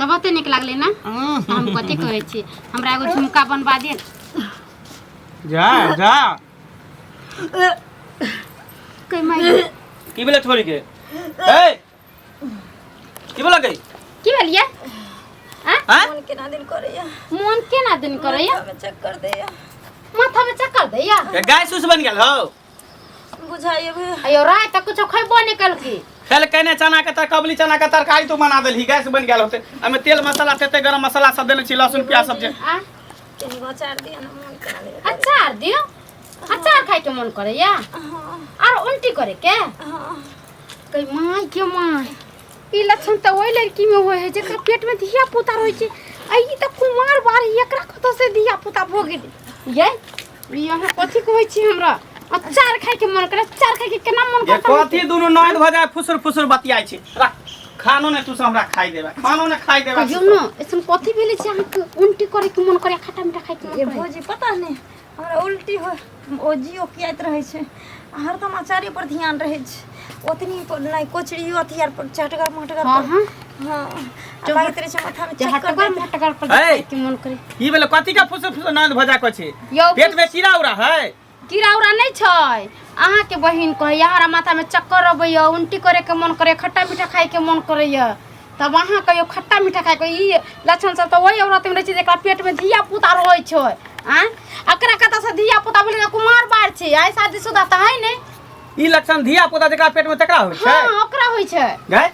तब नीक लागले ना। हम कथी कहै छी, हमरा एगो झुमका बनवा दे। जा जा कई माई की बोले छोरी के ए की बोला गई की भेलिए? हां मन केना दिन करैया, मन केना दिन करैया, माथा में चक्कर दैया, माथा में चक्कर दैया। ए गाय सुस बन गेल हो बुझाइए भैया। अयो राय त कुछ खइबो नहीं कल की। खेल कहने चना के कबली चना के तरकारी तू बना देलही, गैस बन गेल होते। हमें तेल मसाला तेते गरम मसाला सब देने छी, लहसुन प्याज सब जे तनी अचार दिया ना, मन केना दिन। अचार दियो, अचार खाए के मन करैया। और उल्टी करे के कई माई के माई ई लक्षण त ओइ लड़की में होय है जेकर पेट में धिया पुता रहै छै। आई त कुमार बार एकरा कत से धिया पुता भ गेल ये यहाँ कथी कहै छी हमरा अचार खाए के मन करे। अचार खाए के केना मन ये करता कथी दुनु नैन भ जाय, फुसुर फुसुर बतियाय छै। रख खानो ने तू से हमरा खाइ देबा, खानो ने खाइ देबा। कहियो न ऐसन कथी भेले छै अहाँ उल्टी करे के मन करे, खट्टा मीठा खाए के मन ये करे। भौजी पता नहीं हमरा उल्टी हो ओ जियो कियात रहे छै, हरदम अचारे पर ध्यान रहे छै। ओतनी पर नहीं कोचड़ियो अथियार पर चटगर मटगर हां हां हां बाकी तेरे से माथा में चक्कर चटगर मटगर पर खाए के मन करे। ई बेले कथी का फुसुर फुसुर नैन भ जाय को छै? यौ पेट में कीड़ा उड़ा है? कीड़ा उड़ा नहीं छै। अहाँ के बहिन कहे हमारा माथा में चक्कर अबैया, उल्टी करे के मन करे, खट्टा मीठा खाए के मन करैया। तब अहाँ कहियो खट्टा मीठा खाए के ई लक्षण सब त वही औरत में रहे छै जेकरा पेट में धिया पुता रहै छै। हां एकरा कता से धिया पुता बोले कुमार बार छै, आई शादीशुदा त है नै। ई लक्षण धिया पुता जेकरा पेट में तकरा होय छै। हां ओकरा होय छै। गए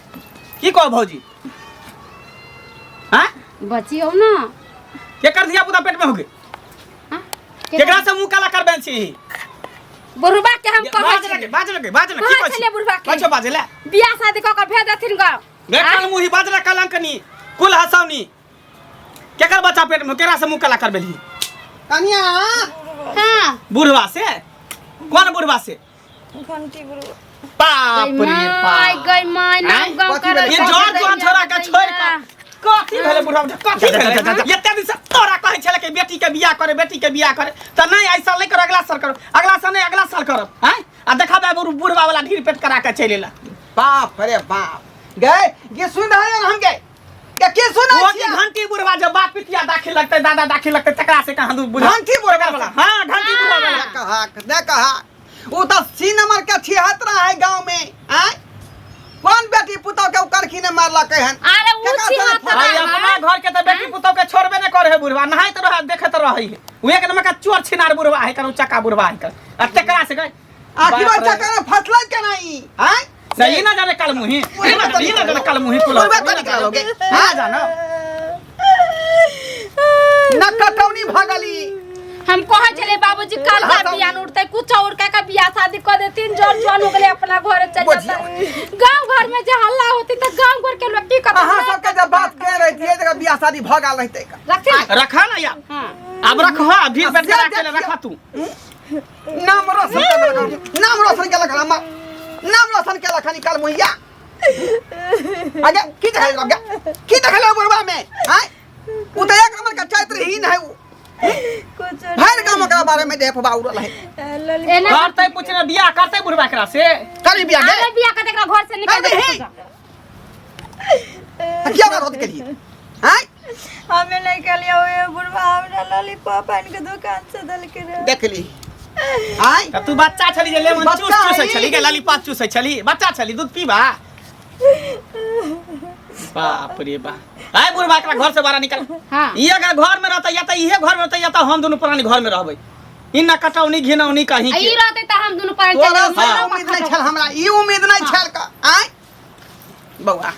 की कहो भौजी? हां बचियो ना केकर धिया पुता पेट में हो गए? हां केकरा से मुंह काला करबे छी? बुढ़बा के हम कहै छी बाज लगे की कहै छी? बच्चो बाजे ले बियाह शादी क के भेज देथिन गांव। बेकल मुही बाजरा कलंकनी कुल हसावनी केकर बच्चा पेट में केकरा से मुंह काला करबेली? कनिया हां बुढ़वा से। कौन बुढ़वा से? घंटी बुढ़वा। बाप रे बाप गई माय नाम गांव कर। ये जोर छोरा के छोड़ के कथी भेले बुढ़वा? कथी भेले? एते दिन से तोरा कहै छले के बेटी के बियाह करे, बेटी के बियाह करे त नहीं ऐसा नहीं कर, अगला साल करो, अगला साल नहीं अगला साल करो। हैं आ देखा बे बुढ़वा वाला ढीर पेट करा के चलेला। बाप रे बाप गए ये सुन रहे हैं हम गए के सुन वो की घंटी बुढ़वा जब बाप पितिया दाखिल लगते, दादा दाखिल लगते, तकरा से कहां दूर बुढ़वा घंटी बुढ़वा वाला। हां घंटी बुढ़वा वाला कहा वो तो सी नंबर का छिहत्तरा है गांव में। हैं कौन बेटी पुतौ के करखी ने मारला कहन? अरे वो छिहत्तरा भाई अपना घर के त बेटी पुतौ के छोड़बे न करे है बुढ़वा, नहाई त रह देखत रही है। उ एक नंबर का चोर छिनार बुढ़वा है, करू चक्का बुढ़वा है कर। आ तकरा से गए आखिर बच्चा का फसला के नहीं। हैं सही ना जाने कल मुही, ये ना जाने कल मुही कुल बुढ़वा तो निकालोगे। हां जानो न कटौनी भागली। हम कहे चले बाबूजी कल का बियाह उठते कुछ और का बियाह शादी कर देतीन, जोर जवान हो गले अपना घर चल जाता। गांव घर में जे हल्ला होती त गांव घर के लोग की करते? हां सब के जब बात कह रही थी जगह बियाह शादी भगा रहते का। रखती रखा ना यार। हां अब रखो अभी पेट करा के रखा तू। नाम रोशन के लखा नाम रोशन के लखा निकाल मुहिया आगे की देखले बुढ़वा में। हैं उ त एक नंबर का चरित्रहीन है। उ कुछ भर गांव के बारे में देख बाउर है। ललित करते पूछने बियाह करते बुढ़वा करा से करी बियाह अरे के बियाह का घर से निकल नहीं। क्या बात होती के लिए? हैं हमें नहीं कलिया हुए बुढ़वा हमरा लॉलीपॉप आन के दुकान से दल के रे। देख ली। हैं तू बच्चा छली जे लेमन चूस बच्चा चूस है। छली के लॉलीपॉप चूस छली, बच्चा छली दूध पीबा। बाप रे बाप आय बुढ़वा के घर से बाहर निकल। हां ई अगर घर में रहता या त इहे घर में रहता या त हम दोनों पुरानी घर में रहबै। इना कटौनी घिनौनी कहीं ई के रहते त हम दोनों पर तोरा चले से उम्मीद नहीं छल हमरा, ई उम्मीद नहीं छल का। हैं बउआ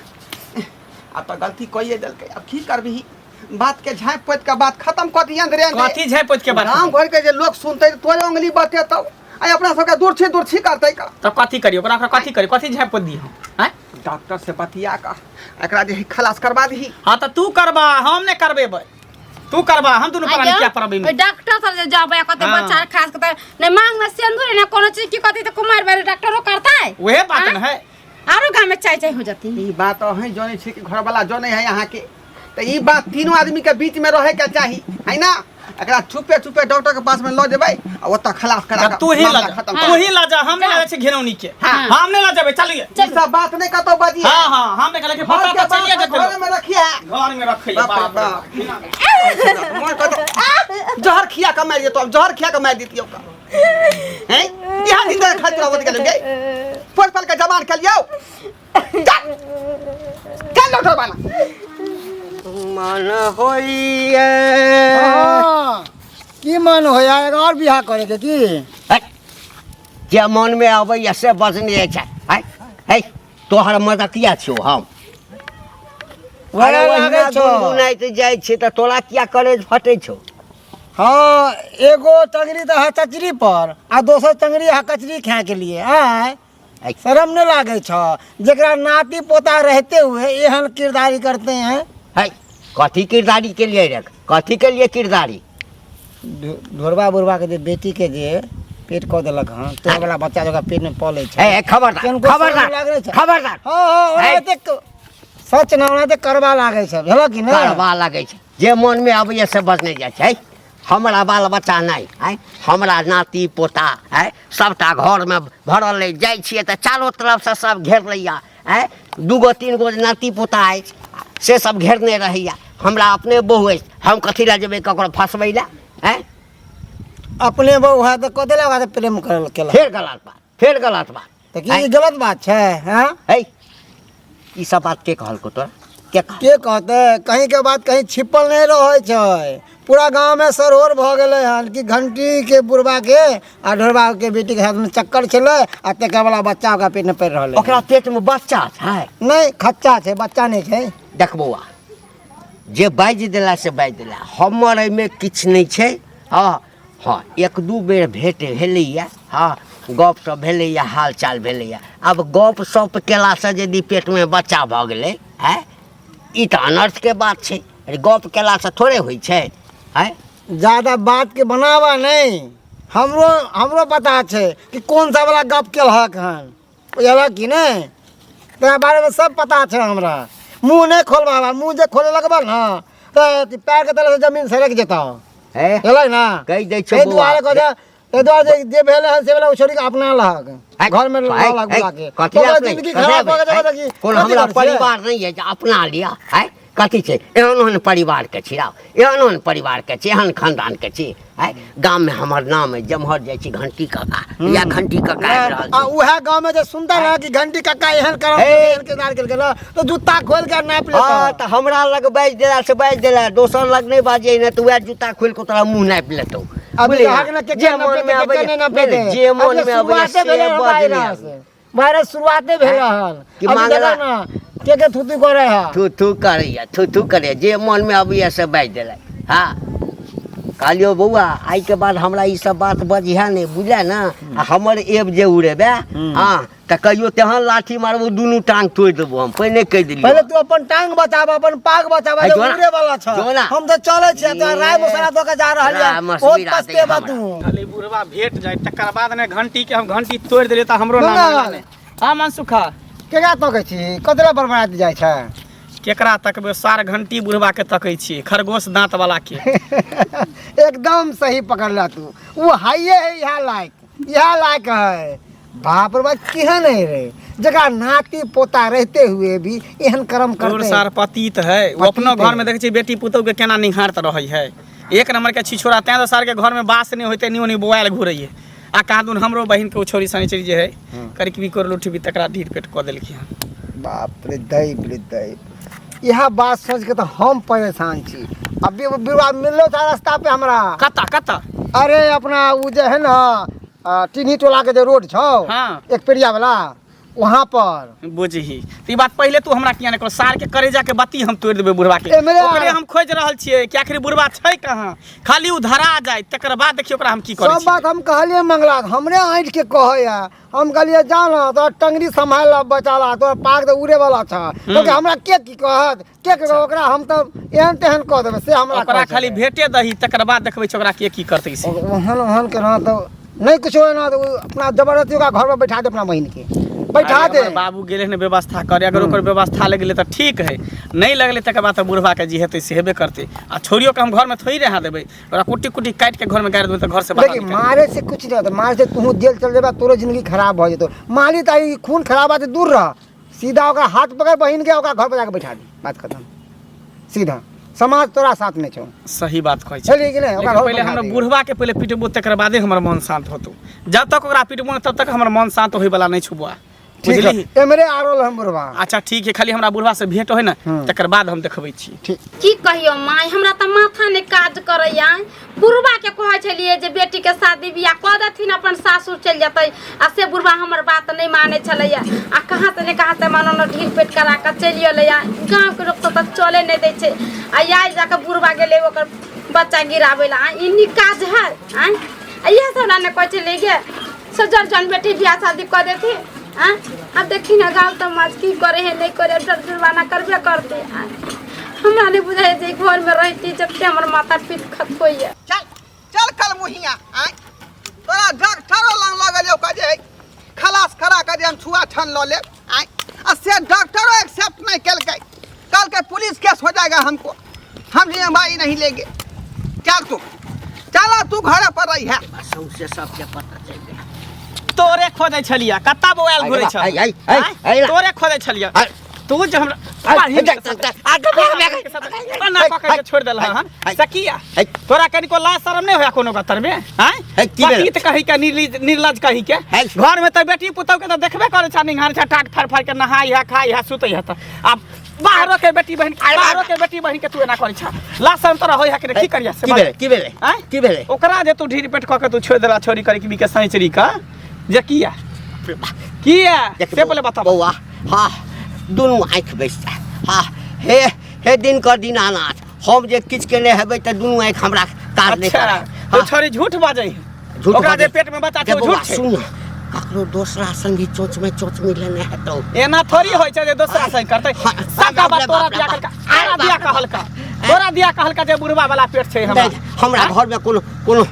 अब तो गलती कइए देल के, अब की करबी? बात के झाँप पोत का बात खत्म कर दिया रे। कथी झै पोत के बात? गांव घर के जे लोग सुनते तोरे उंगली बते तब आई अपना सब के दूर छी करते का। त कथी करियो ओकरा कथी करी, कथी झै पोत दी हम? हैं डॉक्टर से बतिया का एकरा जे खलास करवा दी। हां त तू करबा, हम ने करबेबै। तू करबा, हम दोनों पुरानी क्या परबे में। डॉक्टर सर जे जाबे कते हाँ। बच्चा खास करते ने मांग में सिंदूर ने कोनो चीज की कथी तो कुमार वाले डॉक्टरो करता है। वही बात न है। आरो गांव में चाय हो जाती है। ई बात है जोने छी कि घर वाला जोने है यहाँ के। तो ई बात तीनों आदमी के बीच में रहे के चाहिए है ना एकरा छुपे छुपे डॉक्टर के पास में लो जेबै आ ओतऽ खलास करा के तू ही ला मामला खत्म तू ही ला जा हम नहीं लागे छै घेरौनी के हम नहीं ला जेबै चलिए ई सब बात नहीं कतो बाजी हां हम नहीं कहले कि पता तो चलिए जेतै घर में रखिए घर में रखिए बाप मोर कतो जहर खिया के मार दियो जहर खिया के मार दितियो का हैं यहां दिन खातिर आवत गेल गे पोल पल के जवान कर लियो चल डॉक्टर बना मन होइए की मन होया और बियाह करे के की जे मन में आबै से बजने छै है तोहर मदतिया छौ हम वला लागे छौ गुनगुनाइत जाइ छै त तोरा किया कॉलेज फटै छौ हाँ एगो टंगरी तो है चचरी पर आ दोसर टंगरी है कचरी खाए के लिए आय शर्म नहीं लागे छो जरा नाती पोता रहते हुए एहन किरदारी करते हैं है कथी किरदारी के लिए रख कथी के लिए किरदारी ढोरबा बुढ़बा के जे बेटी के जे पेट कऽ देलक हँ तो वाला बच्चा जगह पेट में पले छै है खबरदार किनको खबरदार शर्म लागै छै? खबरदार हाँ हाँ ओनाहिते सच न ओनाहिते करबा लागे छै भेलो कि नहीं करबा लागै छै जे मन में आबै से बजने जाइ छै हमरा बाल बच्चा नहीं है हमरा नाती पोता है सबटा घर में भरल ले जाइ छिए त चारों तरफ से सब घेर लैया है दूगो तीन गो नाती पोता है से सब घेरने रहैया हमरा अपने बहू है हम कथी ला जेबै ककरो फसबै ला है अपने बहू है तो कदे लगा प्रेम कर केला फिर गलत बात तो की गलत बात छै हैं है ई सब बात के कहलको तोरा के के कहते कहीं के बात कहीं छिपल नहीं रहे छै पूरा गांव में सरोर भ गेले हन कि घंटी के बुढ़बा के आ ढोरबा के बेटी के हाथ में चक्कर छले आ तेकर वाला बच्चा ओकरा पेट में पड़ रहले ओकरा पेट में बच्चा छै नहीं खच्चा छै बच्चा नहीं छै देख बौआ जे बाजि देला से बाजि देला हमर एहिमे किछु नहीं छै हाँ हाँ एक दू बेर भेंट भेलैया हाँ गप सप भेलैया हाल चाल भेलैया अब गप सप केला से यदि पेट में बच्चा भऽ गेलै है ई तऽ अनर्थ के बात छै गप केला से थोड़े होइ छै है ज्यादा बात के बनावा नहीं हमरो पता छै कि कौन सा वाला गप केलहक हन बुझल कि नहीं तेरा बारे में सब पता छै हमरा मुंह नहीं खोलबा मुंह जे खोले लगबा ना तो पैर के तले से जमीन सरक जेता है हेलै ना कहि दै छौ ए बौआ दुआरे कह ए दुआरे जे भेले हन से वाला छोड़ी के अपना लहक घर में लग बुला के कथी जिंदगी खराब हो गए देखी कोन हमरा परिवार नहीं है जे अपना लिया है कथी छै एहन परिवार के छिराव एहन परिवार के छै एहन खानदान के छै है गांव में हमर नाम है जमहर जाइ छी घंटी काका या घंटी काका आबि रहल आ उहे गांव में जे सुनता ना कि घंटी काका एहन करम एहन किरदार केल गेल तो जूता खोल के नाप लेता हां त हमरा लग बाज देला से बाज देला दोसर लग नहीं बाजे न त वह जूता खोल के तोरा मुंह नाप लेतौ अभी कहा ना के जे मन में आबै जे मन में आबै से बजने वायरस शुरुआते भेल हन कि मांगला ना के थुतु करे है थू करे जे मन में आबै से बाज देला हां कहलियो बौआ आई के बाद हमरा ई सब बात बजिहा नहीं बुझला ना हमर एब जे उड़ेबे हां त कहियो तेहन लाठी मारबो दुनू टांग तोड़ देबो हम पहिने कह देलियो पहले तू अपन टांग बचाबा अपन पाग बचाबा जे उड़े वाला छ हम तो चले छी त राय मसाला दो के जा रहल है बहुत पछतेबा तू खाली बुढ़वा भेट जाए तकर बाद ने घंटी के हम घंटी तोड़ देले त हमरो नाम लाने हां मनसुखा केगा तकै छी कदला बरबाद जाइ छै केकरा तकबे सार घंटी बुढ़वा के तकै छी खरगोश दांत वाला के एकदम सही पकड़ ला तू वो हाइए है यहाँ लायक है बाप रे बाप केहन है रे जगह नाती पोता रहते हुए भी एहन कर्म करते हैं सार पतित है वो अपना घर में देखे छी बेटी पुतौ के केना निहारत रही है एक नंबर के छिछोरा तै तो सार के घर में बास नहीं होते नहीं बोआल घुरैए आ कहादुन हमरो बहिन के छोरी सनी जे है करक भी कर लुठी भी तकरा ढीठ पेट क देलखी बाप रे दैव यह बात सोच के तो हम परेशान छी अभी विवाह मिललो था रास्ता पे हमरा कता अरे अपना वो जो है ना टिन्ही टोला के जो रोड छौ हाँ। एक पेड़िया वाला वहाँ पर बुझही ई बात पहले तू हमरा किया नहीं सार के करेजा के बत्ती हम तोड़ देबे बुढ़वा के ओकरे हम खोज रहल छिए कि आखिर बुढ़वा छै कहां खाली उ धरा जाए तकर बाद देखियो ओकरा हम की करै छी सब बात हम कहलिए मंगला हमरे आंट के कहया हम कहलिए जाना तो टंगरी संभाल बचाला तो पाग तो उड़े वाला था तो हमरा के की कहत के ओकरा हम तो एहन तेहन कह देबे से हमरा ओकरा खाली भेटे दही तकर बाद देखबै छ ओकरा के की करतै से ओहन के ना तो नहीं कुछ हो ना तो अपना जबरदस्ती का घर में बैठा दे अपना बहन के बैठा दे बाबू गेले ने व्यवस्था करे, अगर ओकर व्यवस्था लगले तो ठीक है, नहीं लगले तक बाद बुढ़वा के जी हेतै से हेबे करते। आ छोरियो के हम घर में थोड़ी रहा देबै, ओकरा कुटी कुटी काट के घर में गाड़ देबै तो घर से बाहर देखिए मारे से कुछ नहीं होता, मारे से तू जेल चल जेबा, तोरो जिंदगी खराब हो जेतो। माली ताई खून खराब आते दूर रह, सीधा ओकरा हाथ पकड़ बहिन के ओकरा घर पर जाके बैठा दी, बात खत्म। सीधा समाज तोरा साथ में छौ। सही बात कहै छै। चलिए कि नहीं ओकरा घर पहले हमरा बुढ़वा के पहले पिटबो, तकर बादे हमर मन शांत होतो। जब तक ओकरा पिटबो तब तक हमर मन शांत होय वाला नहीं छुबा। ठीक है एमरे आरोल हम बुढ़वा। अच्छा ठीक है, खाली हमरा बुढ़वा से भेंट होय ना तकर बाद हम देखबै छी। ठीक की कहियो माय, हमरा त माथा ने काज करैया। बुढ़वा के कहै छलिए जे बेटी के शादी बियाह क देथिन, अपन सासुर चल जतै, आ से बुढ़वा हमर बात नहीं माने छलैया। आ कहां से ने कहां से मानो न ढील पेट करा के चलि एलैया। गांव के लोग त चले नहीं दै छै, आ याय जाके बुढ़वा गेले ओकर बच्चा गिरावेला। इन्नी काज है आ इहे सब ने कहै छले गे सजर जन बेटी बियाह शादी क देथि। अब देखी ना गाँव समाज की करे है नहीं करे, डर जुर्माना करबे करते। हमरा नहीं बुझाए जे घर में रहती जते हमर माथा पीट खत होइए। चल चल कल मुहिया आय तोरा डॉक्टरो लंग लगल ओका जे खलास करा के हम छुआ छन ल ले आय, आ से डॉक्टरो एक्सेप्ट नहीं केलकै। कल के पुलिस केस हो जाएगा हमको, हम जिम्मेदारी नहीं लेंगे। चल तू चला तू घर पर रही है, सौंसे सबके पता चल गया। तोरे खोदै छलिया, कत्ता बोआल घुरै छ, तोरे खोदै छलिया। तू जे हमरा ना पकड़ के छोड़ देला हन सकिया। तोरा कनिको लाज शरम नहीं होया कोनो गतर में? हैं पतित कहि के निर्लज कहि के घर में त बेटी पुतौ के त देखबे करे छ, निहार छ, टाट फाड़ फाड़ के नहाई है खाई है सुतै है। त अब बाहरो के बेटी बहन के तू एना करै छ, लाज शरम तोरा होय है के की करिया से? की भेले की भेले ओकरा जे तू ढीर पेट क के तू छोड़ देला छोरी करे की के सैचरी का जे किया से पहले बता बौआ। हाँ दुनू आँखि बैसता। हाँ हे दिन कर दिन अनाथ हम जे किछ के नहीं हेबै त दुनू आँखि हमरा काट नहीं अच्छा करा। तो छोरी झूठ बाजै है, ओकरा जे पेट में बच्चा छै झूठ छै। सुन ककरो दोसरा संगी चोच में चोच मिलने हेतौ, एना थोड़ी होय छै जे दोसरा संग करतै। साका बात तोरा दिया कहलका, आरा दिया कहलका, तोरा दिया कहलका जे बुढ़वा वाला पेट छै हमरा घर में कोनो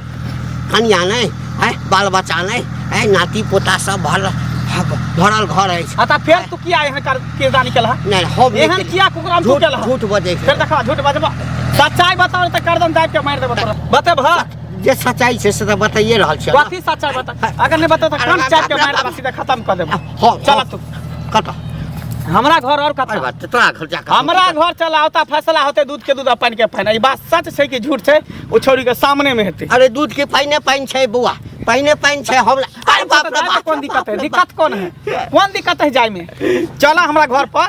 कनिया नहीं है, बाल बच्चा नहीं है, नाती पोता सब भरल घर है। आता फिर तू किया एहन कर किरदानी केलहा? नहीं हम एहन किया कुकराम तू केलहा? झूठ बजे फिर देखा झूठ बजबा, सच्चाई बताओ त करदम दाब के मार देबो तोरा। बतेब हां जे सच्चाई छै से त बताइए रहल छै। कथी सच्चाई बता? अगर नहीं बता त कान चाप के मार देबो, सीधा खत्म कर देबो। हां चल तू कट हमरा घर और कथा बात तोरा घर जा हमरा घर चला होता फैसला होते दूध के दूध पानी के पानी। ई बात सच छै कि झूठ छै? ओ छोरी के सामने में हेतै। अरे दूध के पानी छै बौआ, पानी छै हमरा। अरे बाप रे बाप कौन दिक्कत है? दिक्कत कौन है? कौन दिक्कत है जाय में? चला हमरा घर पर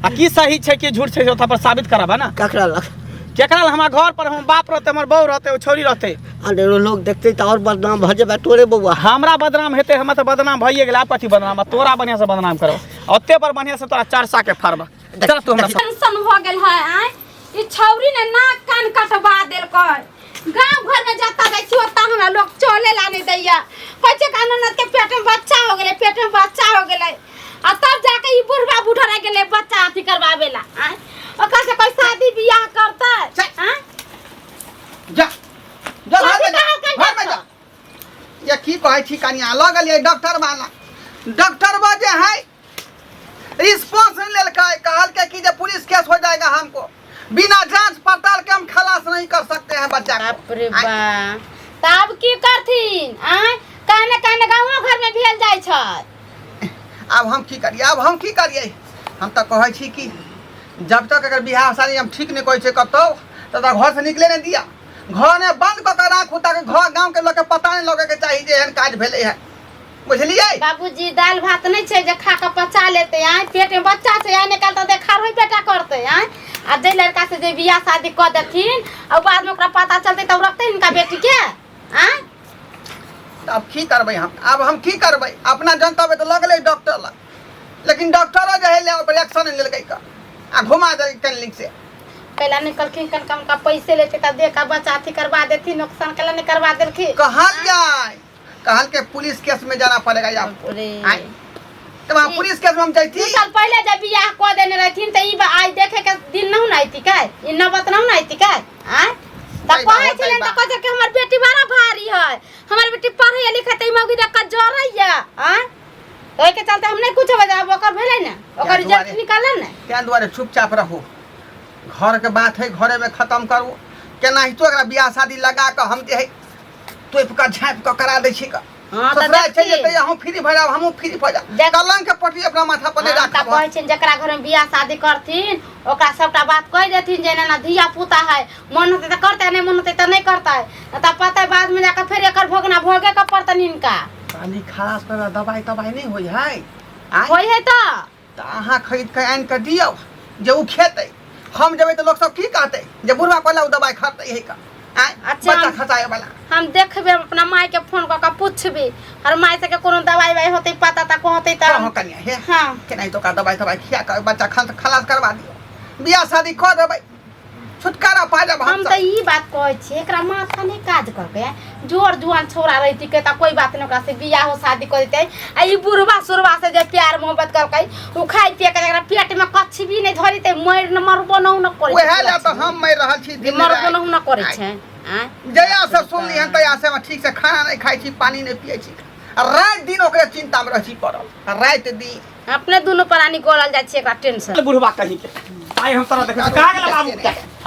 आ की सही छै कि झूठ छै ओथा पर साबित कराबा ना। ककरा लग केकरा हमरा घर पर हम बाप रहते, हमर बहू रहते, ओ छोरी रहते। अरे लोग देखते त और बदनाम भ जेबे तोरे बौआ। हमरा बदनाम हेते, हम त बदनाम भइए गेल। आप कथी बदनाम? तोरा बढ़िया से बदनाम करो, ओते पर बढ़िया से तोरा चरसा के फरबा। चल तू हमरा टेंशन हो गेल है। ई छौरी ने नाक कान कटवा देल कर। गांव घर में जाता देखी होता हमरा लोग चले ला नहीं दैया। कहै छै कानून के पेट में बच्चा हो गेले, पेट में बच्चा हो गेले, आ तब जाके ई बुढ़वा बूढ़ा रह गेले बच्चा अथी करवावेला। ओकरा से कोई शादी बियाह करता हैं? जा जा घर में जा। ये की कहै छी कनिया लगल ये डॉक्टर वाला, डॉक्टर बाजे है रिस्पांस नहीं लेलकै, कहलकै कि जे पुलिस केस हो जाएगा, हमको बिना जांच पड़ताल के हम खलास नहीं कर सकते हैं बच्चा को। बाप रे बा, तब की करथिन? काने काने गाँव घर में भेल जाय छै। अब हम की करिए? हम तो कहै छी कि जब तक अगर बिहार शादी हम ठीक नहीं कहै छै कतौ तब तक घर से निकले नहीं दिया। घर में बंद कऽ के राखू ताकि घर गांव के लोग के पता नहीं लगे के चाहिए जे एहन काज भेले है, बुझलिए? बाबूजी दाल भात नहीं छै जे खा के पचा लेते हैं, पेट में बच्चा छै आ निकाल तो देखा होई बेटा करते हैं। आ जे लड़का से जे बियाह शादी कर देथिन और बाद में ओकरा पता चलते तब रखते इनका बेटी के। अब की करबै हम? अब हम की करबै? अपना जनता में तो लगले डॉक्टर ला, लेकिन डॉक्टरो जो है ले रिएक्शन नहीं लेलकै का आ घुमा दे क्लिनिक से। पहला निकलखिन कम का पैसे लेते त दे का बच्चा अथी करवा देथिन, नुकसान कला नहीं करवा देलखिन। कहल के पुलिस केस में जाना पड़ेगा आपको। तो वहाँ पुलिस केस में हम जाती। 2 साल पहले जब बियाह कर देने रहथिन त ई आज देखे के दिन नहीं आईती का, ई नौबत नहीं आईती का। त कहै छलन त कहै के हमर बेटी बड़ा भारी है, हमर बेटी पढ़े लिखे त मौगी देख के जरैया। तो एके चलते हम नहीं कुछ बजाब ओकर भेलै ना ओकर रिजल्ट निकालल ना तैं दुआरे चुपचाप रहो घर के बात है घरे में खत्म करू केनाहितो एकरा बियाह शादी लगा के हम जे है तोप के झाँप के करा दै छी का हां त ससुराल चल जेतै हम फ्री भऽ जाब हमहूँ फ्री भऽ जाब कलंक के पट्टी अपना माथा पर नहीं त राखब कहै छै जकरा घर में बियाह शादी करथिन ओकरा सबटा बात कह देथिन जे ना धिया पुता है मन होते त करते नहीं मन होते त नहीं करता है त पता है बाद में जाकर फिर एकर भोगना भोगे का पड़तन इनका पानी खराब पर दवाई तवाई नहीं होई है होई है त अहाँ खरीद के आनि के दियौ जे उ खेतै हम जेबै त लोग सब की कहतै जे बुढ़वा कहला उ दवाई खरतै है का अच्छा, बच्चा खसाए वाला हम देखबे अपना माई के फोन क के पूछबे और माई से के कोनो दवाई वाई होते पता त कहते त कहाँ कनिया हे हां केनाहि तो का दवाई तवाई खिया के बच्चा खलास करवा दियौ बियाह शादी कर देबै छुटकारा पा जाब हम त ई बात कहै छी एकरा माथा नहीं काज करके जोर जुआन छोरा रहती के त कोई बात नहीं ओकरा से बियाह हो शादी कर देते आ ई बुढ़वा सुरवा से जे प्यार मोहब्बत करके उ खाई पिए के एकरा पेट में कच्ची भी नहीं धरिते मर न मरबो न करे ओहे ला त हम मर रहल छी दिन मरबो न करे छै जया से सुनली हन तया से हम ठीक से खाना नहीं खाई छी पानी नहीं पिए छी रात दिन ओकरे चिंता में रही पड़ल रात दिन अपने दोनों प्राणी गोलल जाय छै एकरा टेंशन बुढ़वा कहीं के आई हम तोरा देखै कहां गेल बाबू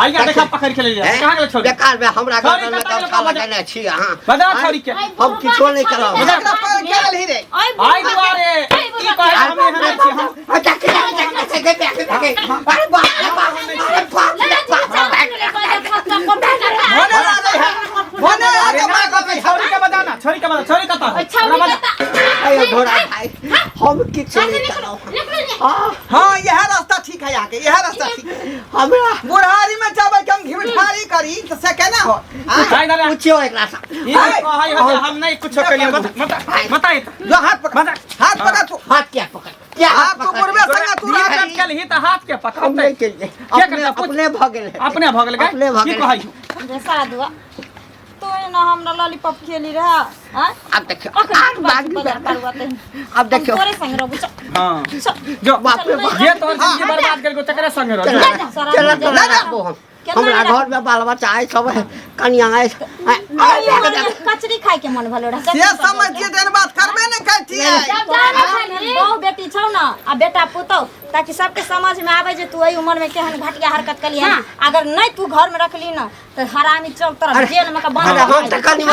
आइया देखा पकड़ के ले जा कहां गेल छोड़ बेकार में हमरा घर में काम खा लगाने छी अहाँ बजा छोड़ी के हम किछो नहीं करब एकरा पर गेल ही रे आई दुआरे ई कहे हम एहन छी हम अरे होने अरे ना कते छोड़ी के बजाना छोड़ी के बजा छोड़ी कता अरे घोड़ा भाई हम किछो नहीं करब हां यह रास्ता ठीक है आके यह रास्ता ठीक है हमरा बुढ़ारी में चाहे कि हम घिमठारी करी तो से केना हो काय दरे पूछियो एकरा से ई कहै हम नहीं कुछ करिए बताई जो हाथ पकड़ हाथ पकड़ तू हाथ क्या पकड़ क्या हाथ तो बुढ़वे संग तू पूरा रह कल ही त हाथ के हम पकड़ते नहीं केलिए अपने भगल अपने भगल गए अपने भगल। की कहै सारा दुआ तो ना हमरा लॉलीपॉप खेली रहा हां अब देखियो बात करवाते अब देखियो तोरे संग रहबो हां जो बाप रे बाप ये तो जिंदगी बर्बाद कर को चकरे संग रह चलो हमरा घर में बाल बच्चा आए सब कनिया आए कचरी खाए के मन भलो रहा से समझ के देन बात करबे न करती है बहु बेटी छौ ना आ बेटा पुतौ ताकि सबके समझ में आवे जे तू एई उम्र में केहन घटिया हरकत कलिए अगर नहीं तू घर में रखली ना तो हरामी चौक तरफ जेल में का बंद हम त कनी